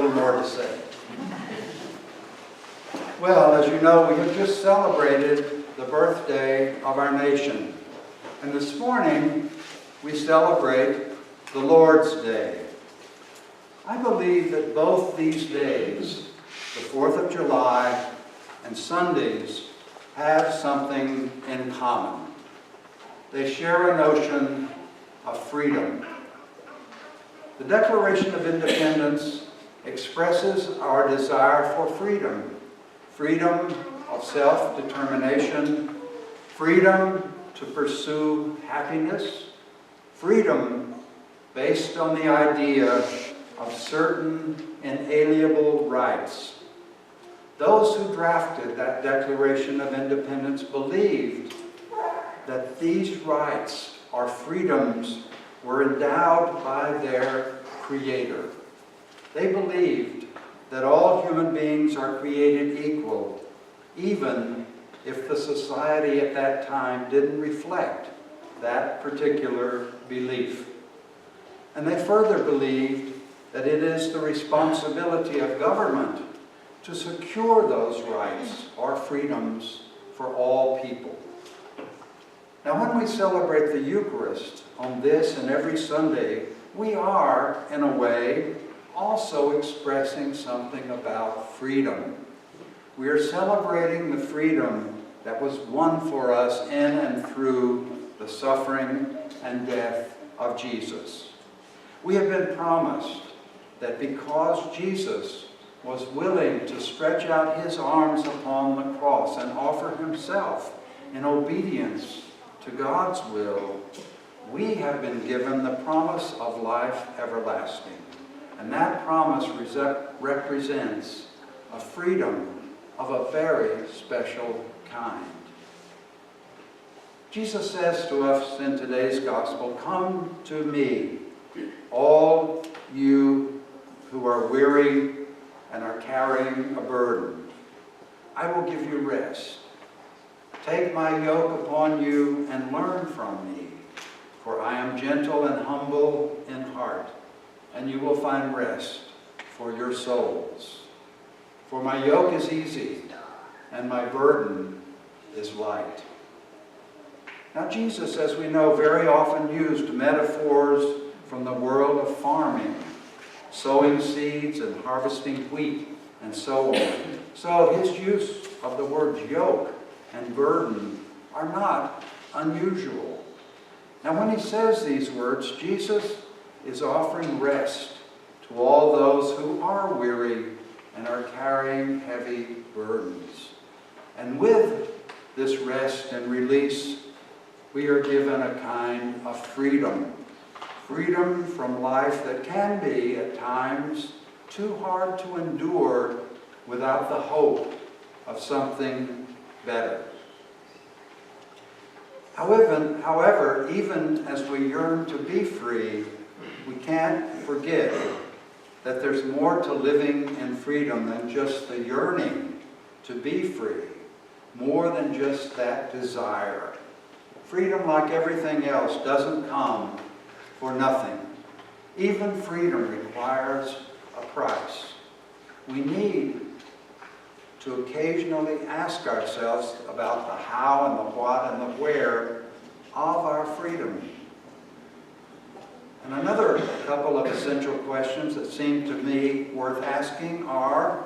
little more to say. Well, as you know, we have just celebrated the birthday of our nation. And this morning, we celebrate the Lord's Day. I believe that both these days, the 4th of July and Sundays, have something in common. They share a notion of freedom. The Declaration of Independence expresses our desire for freedom. Freedom of self-determination, freedom to pursue happiness, freedom based on the idea of certain inalienable rights. Those who drafted that Declaration of Independence believed that these rights or freedoms were endowed by their Creator. They believed that all human beings are created equal, even if the society at that time didn't reflect that particular belief. And they further believed that it is the responsibility of government to secure those rights or freedoms for all people. Now, when we celebrate the Eucharist on this and every Sunday, we are, in a way, also expressing something about freedom. We are celebrating the freedom that was won for us in and through the suffering and death of Jesus. We have been promised that because Jesus was willing to stretch out his arms upon the cross and offer himself in obedience to God's will, we have been given the promise of life everlasting. And that promise represents a freedom of a very special kind. Jesus says to us in today's gospel, "Come to me, all you who are weary and are carrying a burden. I will give you rest. Take my yoke upon you and learn from me, for I am gentle and humble in heart, and you will find rest for your souls. For my yoke is easy, and my burden is light." Now, Jesus, as we know, very often used metaphors from the world of farming, sowing seeds and harvesting wheat, and so on. So his use of the words yoke and burden are not unusual. Now, when he says these words, Jesus is offering rest to all those who are weary and are carrying heavy burdens. And with this rest and release, we are given a kind of freedom. Freedom from life that can be, at times, too hard to endure without the hope of something better. However, even as we yearn to be free, we can't forget that there's more to living in freedom than just the yearning to be free, more than just that desire. Freedom, like everything else, doesn't come for nothing. Even freedom requires a price. We need to occasionally ask ourselves about the how and the what and the where of our freedom. And another couple of essential questions that seem to me worth asking are,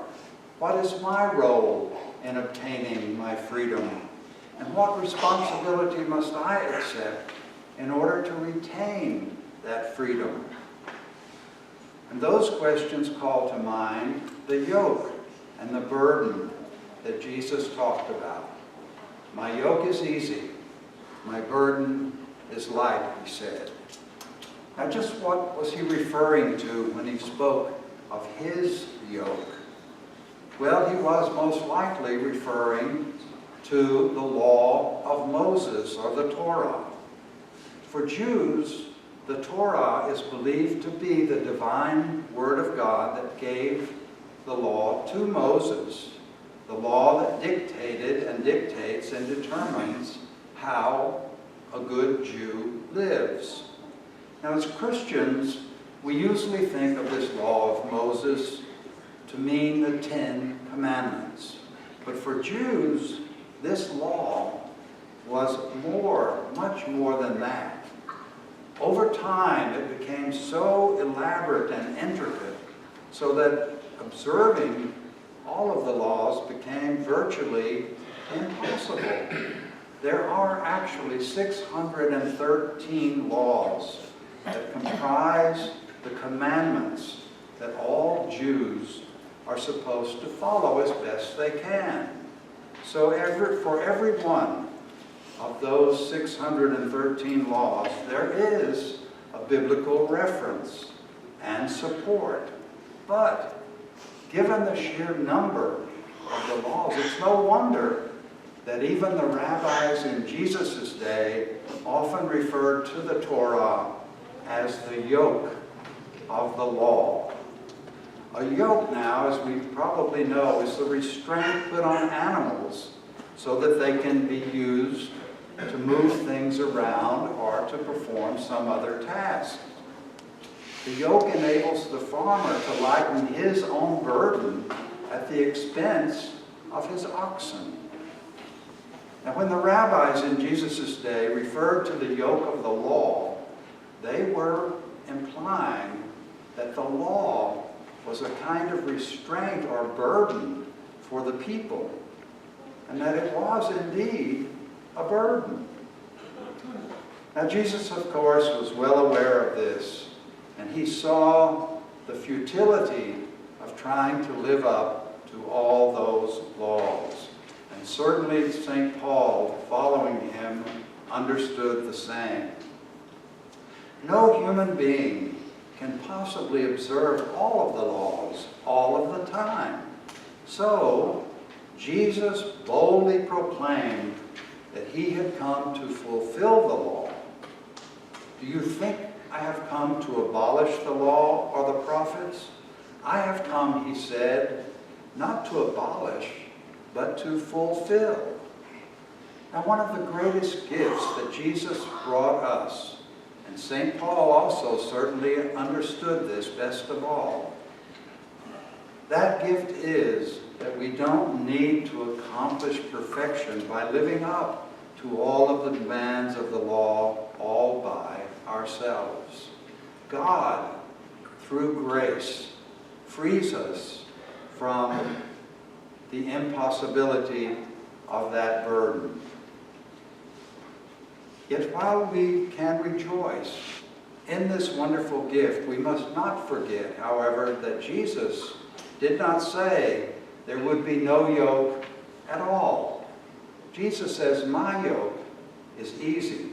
what is my role in obtaining my freedom? And what responsibility must I accept in order to retain that freedom? And those questions call to mind the yoke and the burden that Jesus talked about. My yoke is easy, my burden is light, he said. Now, just what was he referring to when he spoke of his yoke? Well, he was most likely referring to the law of Moses, or the Torah. For Jews, the Torah is believed to be the divine word of God that gave the law to Moses, the law that dictated and dictates and determines how a good Jew lives. Now, as Christians, we usually think of this law of Moses to mean the 10 Commandments. But for Jews, this law was much more than that. Over time, it became so elaborate and intricate so that observing all of the laws became virtually impossible. There are actually 613 laws that comprise the commandments that all Jews are supposed to follow as best they can. So for every one of those 613 laws, there is a biblical reference and support. But given the sheer number of the laws, it's no wonder that even the rabbis in Jesus' day often referred to the Torah as the yoke of the law. A yoke now, as we probably know, is the restraint put on animals so that they can be used to move things around or to perform some other task. The yoke enables the farmer to lighten his own burden at the expense of his oxen. Now, when the rabbis in Jesus' day referred to the yoke of the law, they were implying that the law was a kind of restraint or burden for the people, and that it was indeed a burden. Now, Jesus, of course, was well aware of this, and he saw the futility of trying to live up to all those laws. And certainly St. Paul, following him, understood the same. No human being can possibly observe all of the laws all of the time. So, Jesus boldly proclaimed that he had come to fulfill the law. Do you think I have come to abolish the law or the prophets? I have come, he said, not to abolish, but to fulfill. Now, one of the greatest gifts that Jesus brought us, and St. Paul also certainly understood this best of all, that gift is that we don't need to accomplish perfection by living up to all of the demands of the law all by ourselves. God, through grace, frees us from the impossibility of that burden. Yet while we can rejoice in this wonderful gift, we must not forget, however, that Jesus did not say there would be no yoke at all. Jesus says, my yoke is easy,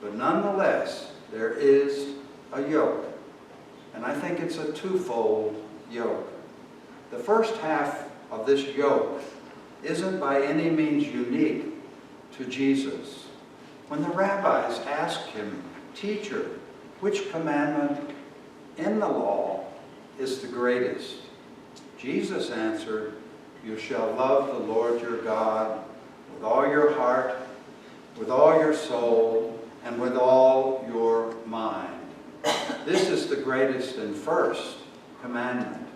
but nonetheless, there is a yoke. And I think it's a twofold yoke. The first half of this yoke isn't by any means unique to Jesus. When the rabbis asked him, "Teacher, which commandment in the law is the greatest?" Jesus answered, "You shall love the Lord your God with all your heart, with all your soul, and with all your mind." This is the greatest and first commandment.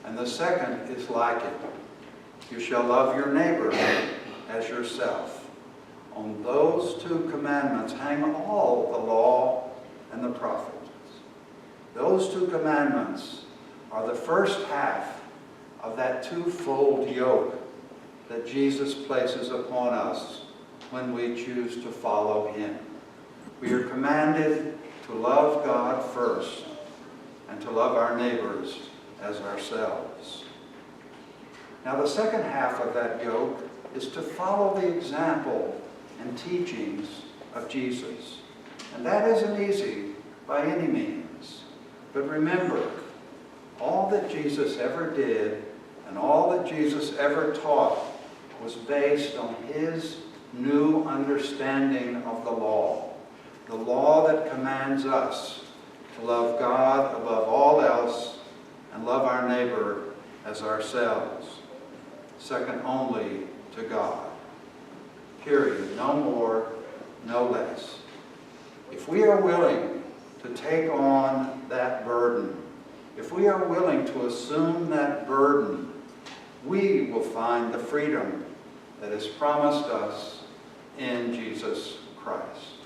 And the second is like it. You shall love your neighbor as yourself. On those two commandments hang all the law and the prophets. Those two commandments are the first half of that twofold yoke that Jesus places upon us when we choose to follow him. We are commanded to love God first and to love our neighbors as ourselves. Now, the second half of that yoke is to follow the example and teachings of Jesus. And that isn't easy by any means. But remember, all that Jesus ever did and all that Jesus ever taught was based on his new understanding of the law that commands us to love God above all else and love our neighbor as ourselves, second only to God. Period. No more, no less. If we are willing to take on that burden, if we are willing to assume that burden, we will find the freedom that is promised us in Jesus Christ.